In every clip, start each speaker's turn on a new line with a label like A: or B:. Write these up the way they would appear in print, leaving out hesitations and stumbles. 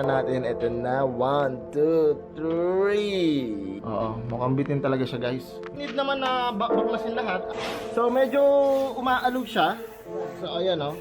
A: natin, ito na, 1, 2, 3. Oo, mukhang bitin talaga siya, guys. Need naman na baklasin lahat. So medyo umaalog siya. So ayan, oh.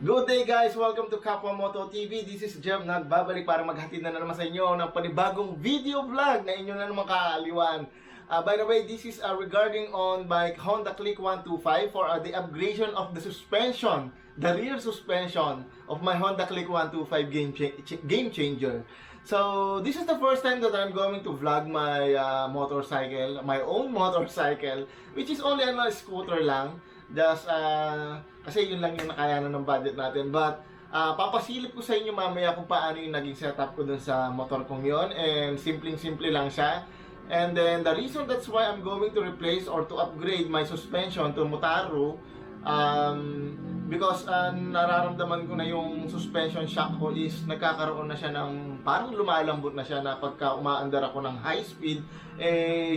A: Good day, guys! Welcome to Kapwa Moto TV. This is Jem, nagbabalik para maghatid na naman sa inyo ng panibagong video vlog na inyo na naman kaaliwan. By the way, this is regarding on bike Honda Click 125 for the upgradation of the suspension, the rear suspension of my Honda Click 125 game changer. So this is the first time that I'm going to vlog my motorcycle, my own motorcycle, which is only a scooter lang. Just kasi yun lang yung nakayanan ng budget natin. But papasilip ko sa inyo mamaya kung paano yung naging setup ko dun sa motor kong yon. And simpleng-simple lang siya. And then the reason that's why I'm going to replace or to upgrade my suspension to Motaro, because nararamdaman ko na yung suspension shock ko is nagkakaroon na siya ng parang lumalambot na siya na pagka umaandar ako ng high speed,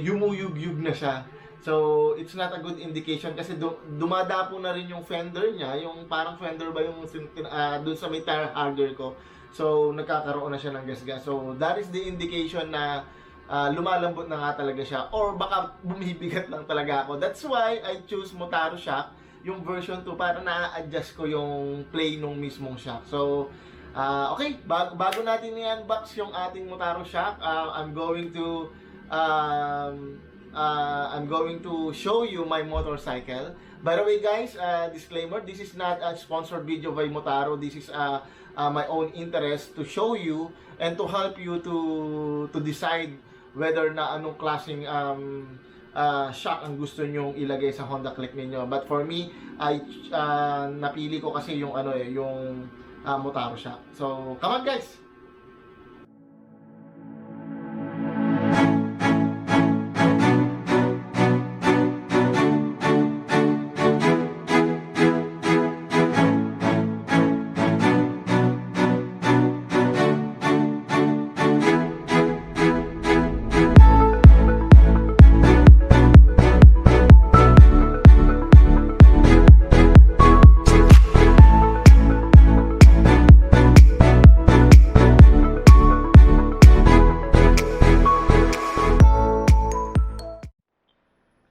A: yumuyug-yug na siya. So, it's not a good indication kasi dumadapo na rin yung fender niya, yung parang fender ba yung dun sa may tire hugger ko. So, nagkakaroon na siya ng gasgas. So, that is the indication na lumalambot na nga talaga siya or baka bumibigat lang talaga ako. That's why I choose Motaro shock, yung version 2, para na-adjust ko yung play nung mismong shock. So, okay, bago natin i-unbox yung ating Motaro shock, I'm going to show you my motorcycle. By the way, guys, disclaimer, this is not a sponsored video by Motaro. This is my own interest to show you and to help you to decide whether na anong klaseng shock ang gusto nyong ilagay sa Honda Click ninyo. But for me, napili ko kasi yung yung Motaro shock. So, come on, guys.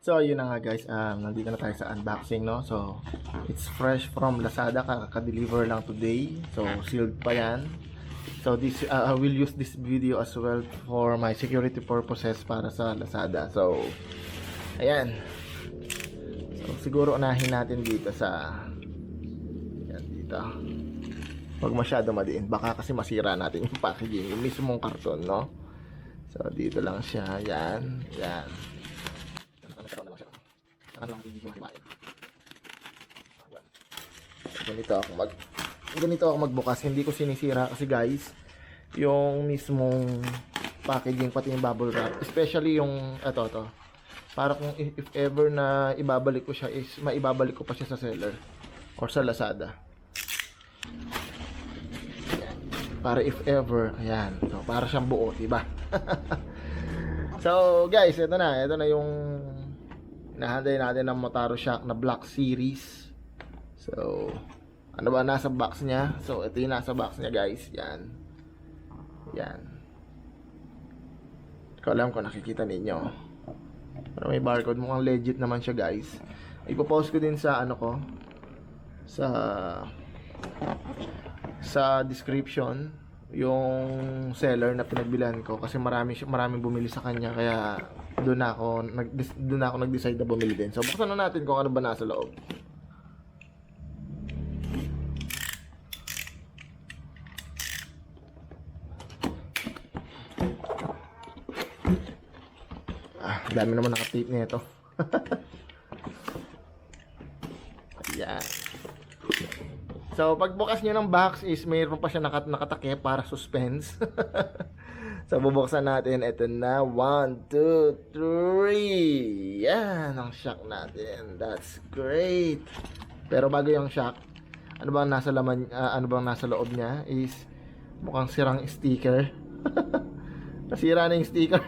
A: So, yun na nga, guys, nandito na tayo sa unboxing, no? So, it's fresh from Lazada, kaka-deliver lang today. So, sealed pa yan. So, this I will use this video as well for my security purposes para sa Lazada. So, ayan. So, siguro unahin natin dito sa yan, dito. Huwag masyado madiin, baka kasi masira natin yung packaging, yung mismong karton, no? So, dito lang siya, yan, yan. Ganito ako magbukas. Hindi ko sinisira kasi, guys, yung mismong packaging, pati yung bubble wrap, especially yung ito para kung if ever na ibabalik ko siya, is maibabalik ko pa siya sa seller or sa Lazada. Para if ever, ayan, so para siyang buo, diba? So, guys, ito na yung nahanday natin ng Motaro shock na Black Series. So, ano ba nasa box niya? So, ito yung nasa box niya, guys. Yan. Yan. Ikaw alam kung nakikita ninyo. Pero may barcode. Mukhang legit naman siya, guys. Ipopost ko din sa ko. Sa description yung seller na pinagbilan ko kasi maraming bumili sa kanya, kaya doon ako nag-decide na bumili din. So, buksan na natin kung ano ba nasa loob. Dami naman naka-tape nito. Ayan. So, pagbukas nyo ng box is mayroon pa siya nakatakip para suspense. So, bubuksan natin. Ito na. 1, 2, 3. Yan ang shock natin. That's great. Pero bago yung shock, ano bang nasa laman, ano bang nasa loob niya is mukhang sirang sticker. Nasira na yung sticker.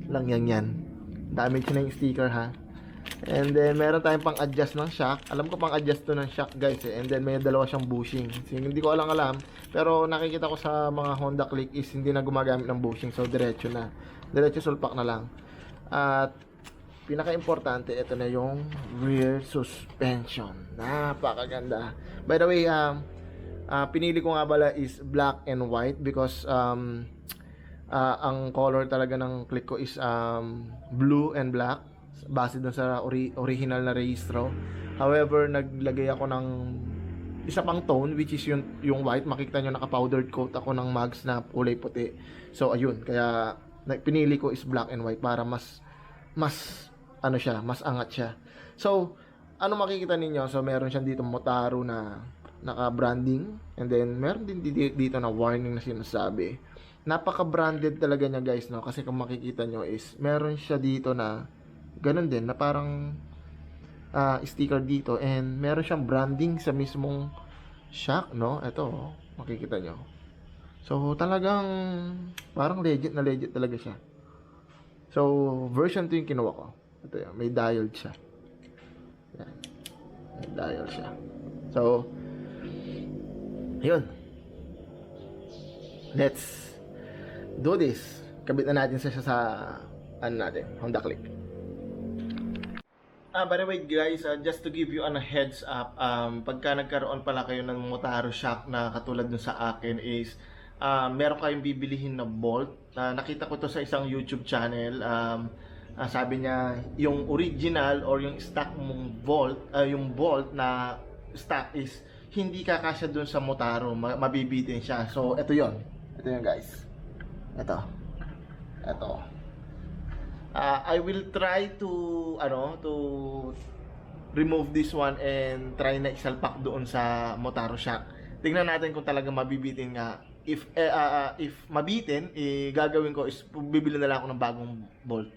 A: lang yan. Damage na yung sticker ha. And then meron tayong pang-adjust ng shock. Alam ko pang-adjust to ng shock guys eh. And then may dalawa siyang bushing. So, hindi ko alam. Pero nakikita ko sa mga Honda Click is hindi na gumagamit ng bushing. So diretso na. Diretso sulpak na lang. At pinaka-importante, ito na yung rear suspension. Napakaganda. By the way, pinili ko nga pala is black and white because ang color talaga ng Click ko is blue and black base dun sa original na rehistro. However, naglagay ako ng isa pang tone which is yung white. Makikita nyo naka-powdered coat ako ng mags na kulay puti. So ayun, kaya pinili ko is black and white para mas ano siya, mas angat siya. So ano makikita ninyo? So meron siyang dito Motaro na naka-branding, and then meron din dito na warning na sinasabi. Napaka-branded talaga niya guys, no? Kasi kung makikita nyo is meron siya dito na ganun din na parang sticker dito, and meron siyang branding sa mismong shock, no? Ito, makikita nyo. So talagang parang legit na legit talaga siya. So version 2 yung kinuha ko. Ito yun, may dialed siya. Yan. May dial siya. So ayun, let's do this. Kabit na natin siya sa ano natin, Honda Click. By the way guys, just to give you a heads up, pagka nagkaroon pala kayo ng Motaro shock na katulad dun sa akin is meron kayong bibilihin na bolt. Nakita ko to sa isang YouTube channel. Sabi niya yung original or yung stock mong bolt, yung bolt na stock is hindi kakasya dun sa Motaro, mabibitin siya. So ito yon guys, ito I will try to remove this one and try na isalpak doon sa Motaro shock. Tingnan natin kung talaga mabibitin nga. If mabitin, gagawin ko is bibili na lang ako ng bagong bolt.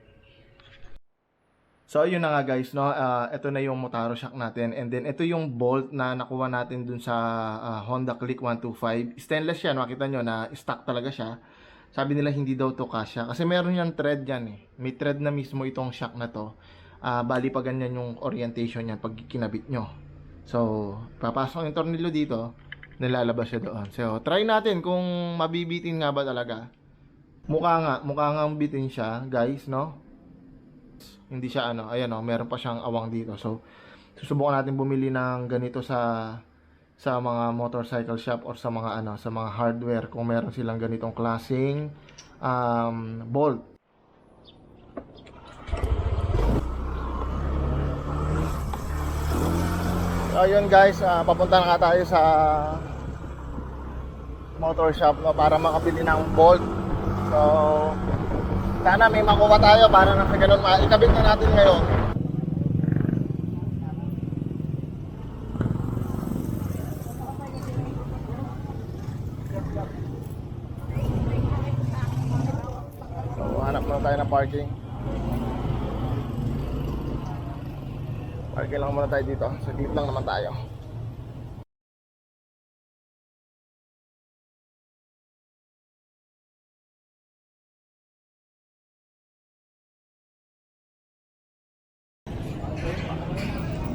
A: So yun na nga guys, no. Ito na yung Motaro shock natin, and then ito yung bolt na nakuha natin dun sa Honda Click 125. Stainless siya, makita nyo na stock talaga siya. Sabi nila hindi daw to kasya kasi meron yung thread yan eh. May thread na mismo itong shock na to. Bali pa ganyan yung orientation yan pag kinabit nyo. So papasok yung tornilyo dito, nilalabas siya doon. So try natin kung mabibitin nga ba talaga. Mukha nga bitin siya guys, no. Hindi siya ayan meron pa siyang awang dito. So susubukan natin bumili ng ganito sa mga motorcycle shop or sa mga sa mga hardware kung meron silang ganitong klaseng bolt. So ayun guys, papunta na nga tayo sa motor shop, no, para makabili ng bolt. So sana may makuha tayo para na sa ganun ikabit na natin ngayon. Hanap muna tayo ng parking. Parking lang muna tayo dito. Sa gilid lang naman tayo.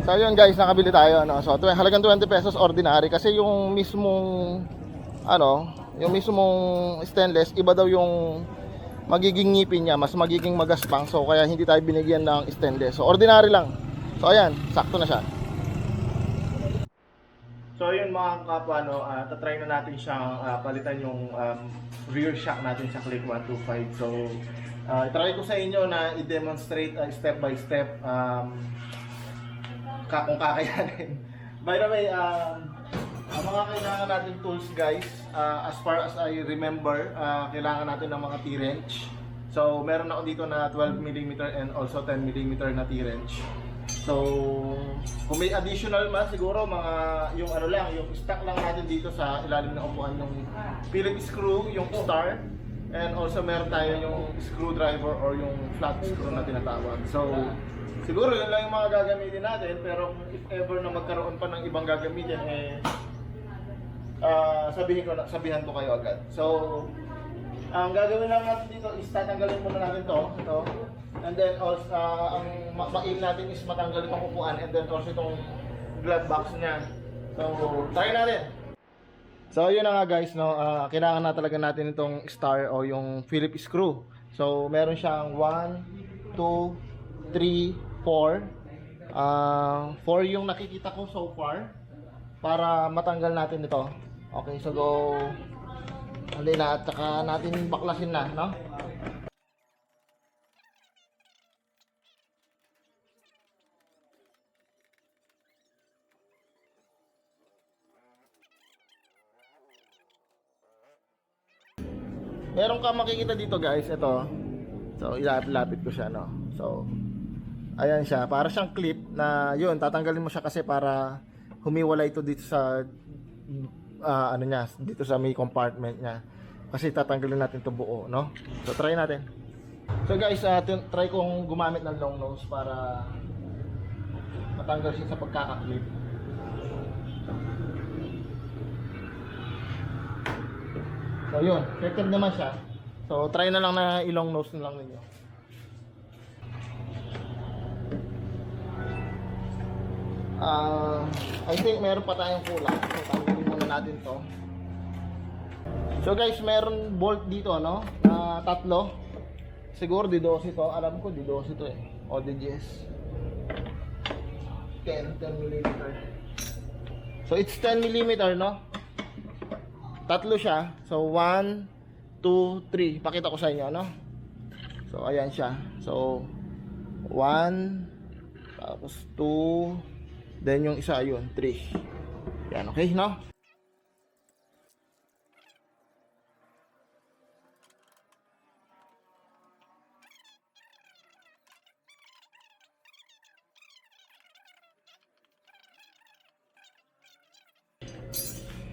A: So yun guys, nakabili tayo, no? So halagang 20 pesos ordinary kasi yung mismong yung mismong stainless, iba daw yung magiging ngipin niya, mas magiging magaspang. So kaya hindi tayo binigyan ng stainless. So ordinary lang. So ayan, sakto na siya. So yun mga kapwa, tatry na natin siyang palitan yung rear shock natin sa Click 125. So try ko sa inyo na i-demonstrate step by step kung kakayanin. By the way, ang mga kailangan natin tools guys, as far as I remember, kailangan natin ng mga T-wrench. So meron ako dito na 12mm and also 10mm na T-wrench. So kung may additional man, siguro mga yung yung stock lang natin dito sa ilalim ng upuan, yung Phillips screw, yung star, and also meron tayo yung screwdriver or yung flat screw na tinatawag. So siguro yun lang yung mga gagamitin natin, pero if ever na magkaroon pa ng ibang gagamitin, sabihan ko kayo agad. So Ang gagawin lang natin dito is tatanggalin muna natin to, ito. And then also, ang ma-aim natin is matanggal itong upuan and then also itong glove box niya. So, try natin. So, yun na nga guys, no, kailangan na talaga natin itong star o yung Phillips screw. So, meron siyang 1, 2, 3, 4. 4 yung nakikita ko so far para matanggal natin ito. Okay, so go. Hali na at saka natin baklasin na, no? Meron ka makikita dito guys, ito. So, ilapit ko siya, no? So, ayan siya. Para siyang clip na, yun, tatanggalin mo siya kasi para humiwalay ito dito sa, ano niya, dito sa may compartment niya. Kasi tatanggalin natin ito buo, no? So, try natin. So, guys, try kong gumamit ng long nose para matanggal siya sa pagkakaklip. So yun, effective naman siya. So try na lang na ilong nose na lang ninyo. I think meron pa tayong kulang. So tanggalin muna natin to. So guys, meron bolt dito, no? Na tatlo. Siguro di 12 to. Alam ko di 12 to eh. O di 10 mm. So it's 10 mm, no? Tatlo siya. So 1, 2, 3. Pakita ko sa inyo, no? So ayan siya. So 1, tapos 2, then yung isa yun, 3. Yan, okay, no?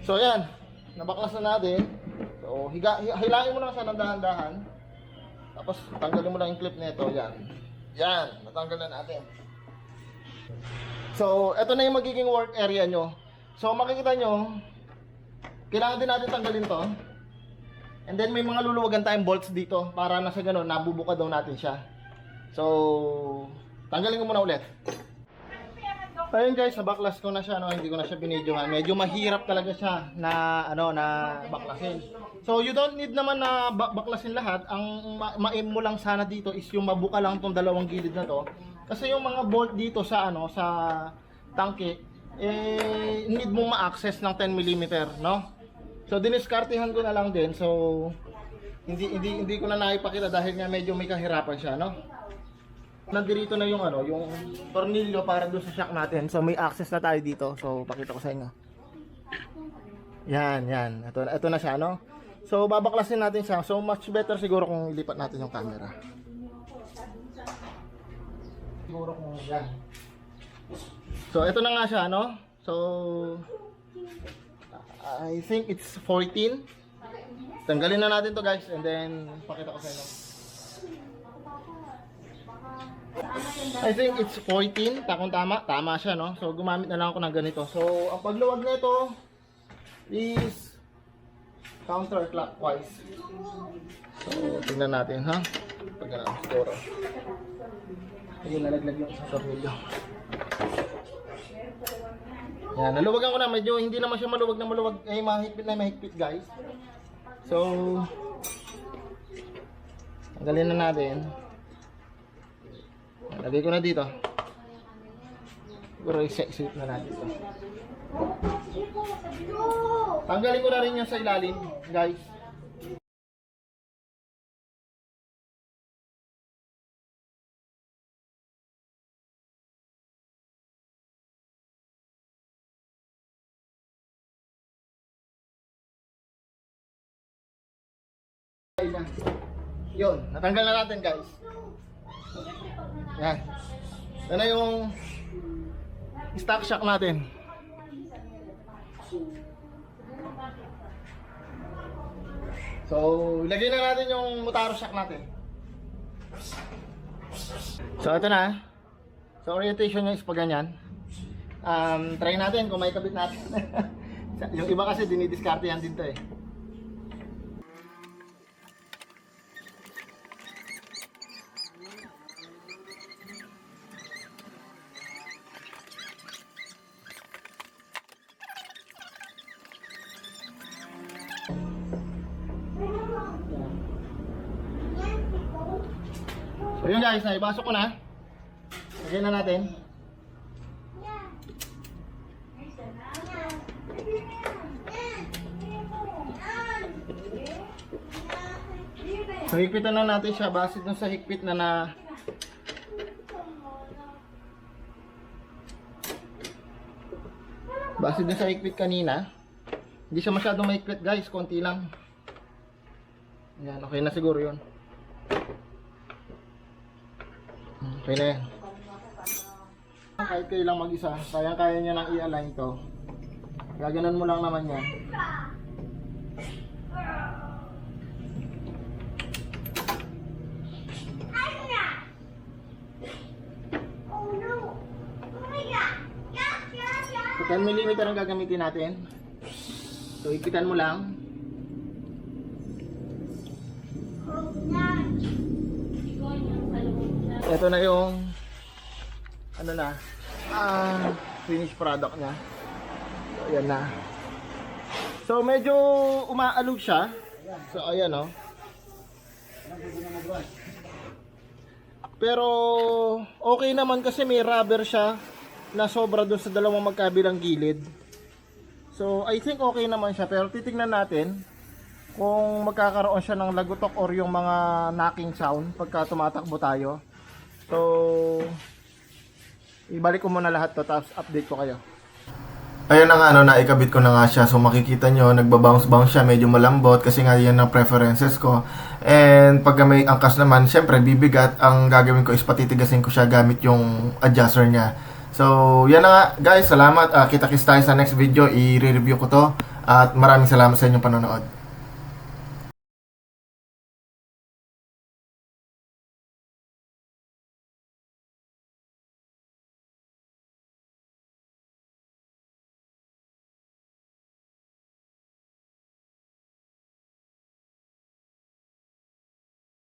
A: So ayan, nabaklas na natin. So hilahin mo lang siya ng dahan-dahan. Tapos tanggalin mo lang yung clip nito, yan. Yan, natanggal na natin. So ito na yung magiging work area nyo. So makikita nyo, kailangan din natin tanggalin to. And then may mga luluwagan tayong bolts dito para na sa ganun, nabubuka daw natin siya. So tanggalin ko muna ulit. Ayun guys, nabaklas ko na siya, no? Hindi ko na siya binidyohan. Medyo mahirap talaga siya na baklasin. So you don't need naman na baklasin lahat. Ang ma-aim mo lang sana dito is yung mabuka lang tong dalawang gilid na to. Kasi yung mga bolt dito sa sa tangke need mo ma-access ng 10 mm, no? So diniskartehan ko na lang din. So hindi ko na naipakita dahil nga medyo may kahirapan siya, no? Nandirito na yung yung tornilyo para doon sa shock natin. So may access na tayo dito. So pakita ko sa inyo. Yan. Ito na siya, no? So babaklasin natin siya. So much better siguro kung ilipat natin yung camera. Siguro kung yan. So ito na nga siya, no? So I think it's 14. Tanggalin na natin to guys and then pakita ko sa inyo. I think it's 14, takong tama siya, no? So gumamit na lang ako ng ganito. So ang pagluwag nito is counterclockwise. So tingnan natin, ha? Pagkana siguro. Ayun, nalaglag yung isang tornilyo. Yan, naluwagan ko na, medyo hindi naman siya maluwag na maluwag, mahigpit guys. So tanggalin na natin. Lagay ko na dito. Siguro i-set na natin ito. Tanggalin ko na rin yung sa ilalim, guys. Yun, natanggal na natin guys. Yan. Yan na yung stock shock natin. So, ilagay na natin yung Motaro shock natin. So, ito na. So, orientation niya is pag ganyan. Try natin kung may kabit natin. Yung iba kasi dinidiscarte yan din to eh. So yun guys, naibasok ko na. Lagyan na natin. So higpitan na natin siya base dun sa higpit na base dun sa higpit kanina. Hindi siya masyadong mahigpit guys, konti lang. Ayan, okay na siguro yun. Okay na yan. Kahit kayo lang mag-isa, kaya niya nang i-align to. Gaganan mo lang naman yan. So 10mm ang gagamitin natin. So ipitan mo lang. Ito na yung ano na finished product niya. So ayan na. So medyo umaalog siya. So ayan oh. Pero okay naman kasi may rubber siya na sobra doon sa dalawang magkabilang gilid. So I think okay naman siya, pero titingnan natin kung magkakaroon siya ng lagutok or yung mga knocking sound pagka tumatakbo tayo. So ibalik ko muna lahat to, tapos update ko kayo. Ayun na nga, naikabit ko na nga siya. So makikita nyo, nagbabounce-bounce siya, medyo malambot kasi nga yan ang preferences ko. And pag may angkas naman, syempre bibigat. Ang gagawin ko is patitigasin ko siya gamit yung adjuster niya. So yan na nga guys, salamat. Kita-kits tayo sa next video, i-review ko to. At maraming salamat sa inyong panonood.